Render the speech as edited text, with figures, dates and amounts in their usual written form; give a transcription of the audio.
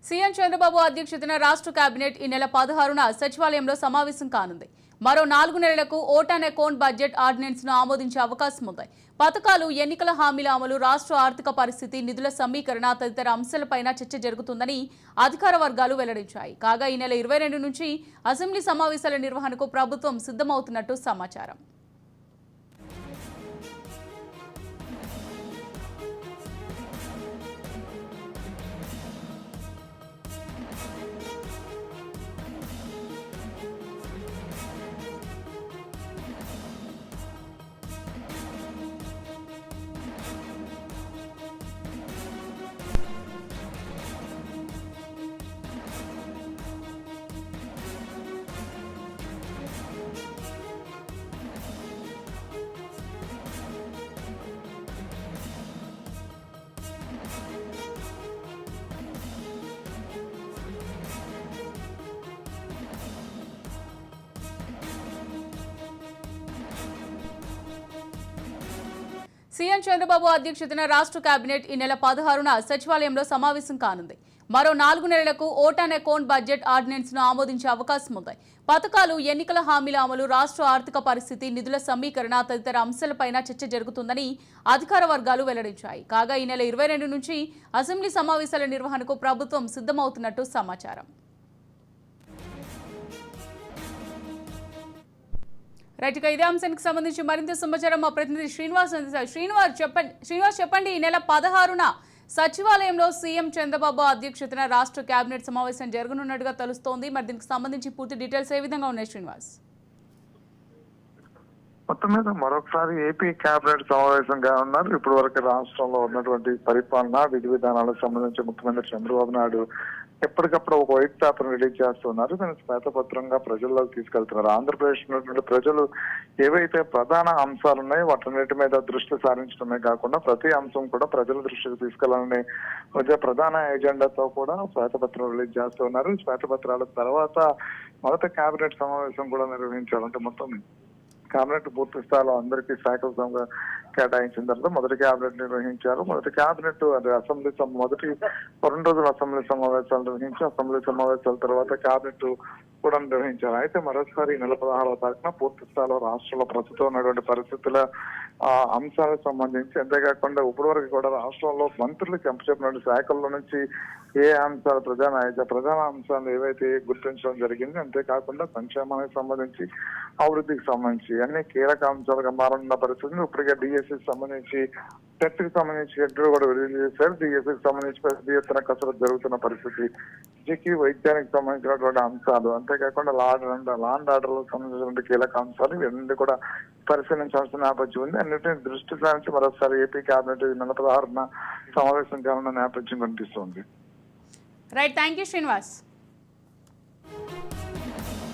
CM Chandrababu అధ్యక్షతన రాష్ట్ర cabinet ఈ నెల 16న సచివాలయంలో సమావేశం కానుంది. మరో 4 నెలలకు vote and account budget ordinance ను ఆమోదించే అవకాశం ఉంది. పథకాలు, ఎన్నికల హామీల అమలు, రాష్ట్ర ఆర్థిక పరిస్థితి, నిధుల సమీకరణ తదితర అంశాలపైన చర్చ జరుగుతుందని అధికార వర్గాలు వెల్లడించాయి. కాగా ఈ నెల 22 నుంచి అసెంబ్లీ సమావేశాల నిర్వహణకు ప్రభుత్వం సిద్ధమవుతున్నట్టు సమాచారం. సీఎం చంద్రబాబు అధ్యక్షతన రాష్ట్ర కేబినెట్ ఈ నెల 16న సచివాలయంలో సమావేశం కానుంది. మరో 4 నెలలకు vote and account budget ordinance ను ఆమోదించే అవకాశం ఉంది. పథకాలు, ఎన్నికల హామీల అమలు, రాష్ట్ర ఆర్థిక పరిస్థితి, నిధుల సమీకరణ తదితర అంశాలపైన చర్చ జరుగుతుందని అధికార వర్గాలు వెల్లడించాయి. కాగా ఈ నెల 22 నుంచి అసెంబ్లీ సమావేశాల నిర్వహణకు ప్రభుత్వం సిద్ధమవుతున్నట్టు సమాచారం. రైట్, ఇక ఇదే అంశానికి సంబంధించి మరింత సమాచారం మా ప్రతినిధి శ్రీనివాస్ అందిస్తారు. శ్రీనివాస్ చెప్పండి, ఈ నెల 16న సచివాలయంలో సీఎం చంద్రబాబు అధ్యక్షతన రాష్ట్ర కేబినెట్ సమావేశం జరగనున్నట్టుగా తెలుస్తోంది. మరి దీనికి సంబంధించి పూర్తి డీటెయిల్స్ ఏ విధంగా ఉన్నాయి శ్రీనివాస్? మొత్తం మీద మరొకసారి ఏపీ కేబినెట్ సమావేశంగా ఉన్నారు. ఇప్పటి వరకు రాష్ట్రంలో ఉన్నటువంటి పరిపాలన, విధి విధానాలకు సంబంధించి ముఖ్యమంత్రి చంద్రబాబు నాయుడు ఎప్పటికప్పుడు ఒక వైట్ పేపర్ రిలీజ్ చేస్తున్నారు. దాన్ని శ్వేతపత్రంగా ప్రజల్లోకి తీసుకెళ్తున్నారు. ఆంధ్రప్రదేశ్ ఉన్నటువంటి ప్రజలు ఏవైతే ప్రధాన అంశాలు ఉన్నాయో వాటన్నిటి మీద దృష్టి సారించడమే కాకుండా ప్రతి అంశం కూడా ప్రజల దృష్టికి తీసుకెళ్లాలనే ప్రధాన ఎజెండాతో కూడా శ్వేతపత్రం రిలీజ్ చేస్తున్నారు. శ్వేతపత్రాల తర్వాత మొదటి కేబినెట్ సమావేశం కూడా నిర్వహించారు. అంటే మొత్తం కేబినెట్ పూర్తి స్థాయిలో అందరికీ శాఖలు కేటాయించిన తర్వాత మొదటి కేబినెట్ నిర్వహించారు. మొదటి కేబినెట్ అసెంబ్లీ మొదటి 2 రోజుల అసెంబ్లీ సమావేశాలు నిర్వహించి అసెంబ్లీ సమావేశాల తర్వాత కేబినెట్ కూడా నిర్వహించారు. అయితే మరోసారి ఈ నెల 16వ తారీఖున పూర్తి స్థాయిలో రాష్ట్రంలో ప్రస్తుతం ఉన్నటువంటి పరిస్థితుల అంశాలకు సంబంధించి, అంతేకాకుండా ఇప్పటి వరకు కూడా రాష్ట్రంలో మంత్రులకు చెప్పినటువంటి శాఖల్లో నుంచి ఏ అంశాలు ప్రధాన అంశాలు ఏవైతే గుర్తించడం జరిగింది, అంతేకాకుండా సంక్షేమానికి సంబంధించి, అభివృద్ధికి సంబంధించి అన్ని కీలక అంశాలుగా మారనున్న పరిస్థితులు ఇప్పటికే డిఎస్సికి సంబంధించి, టెట్ కి సంబంధించి షెడ్యూల్ కూడా విడుదల చేశారు. డిఎస్సికి సంబంధించి పెద్ద ఎత్తున కసరత్తు జరుగుతున్న పరిస్థితి, విద్యకి వైద్యానికి సంబంధించినటువంటి అంశాలు, అంతేకాకుండా లా అండ్ ఆర్డర్లకు సంబంధించినటువంటి కీలక అంశాలు ఇవన్నీ కూడా పరిశీలించాల్సిన నేపథ్యం ఉంది. అన్నింటినీ దృష్టి సారించి మరోసారి ఏపీ కేబినెట్ నెల 16న సమావేశం కానున్న నేపథ్యం కనిపిస్తుంది. Right, thank you Srinivas.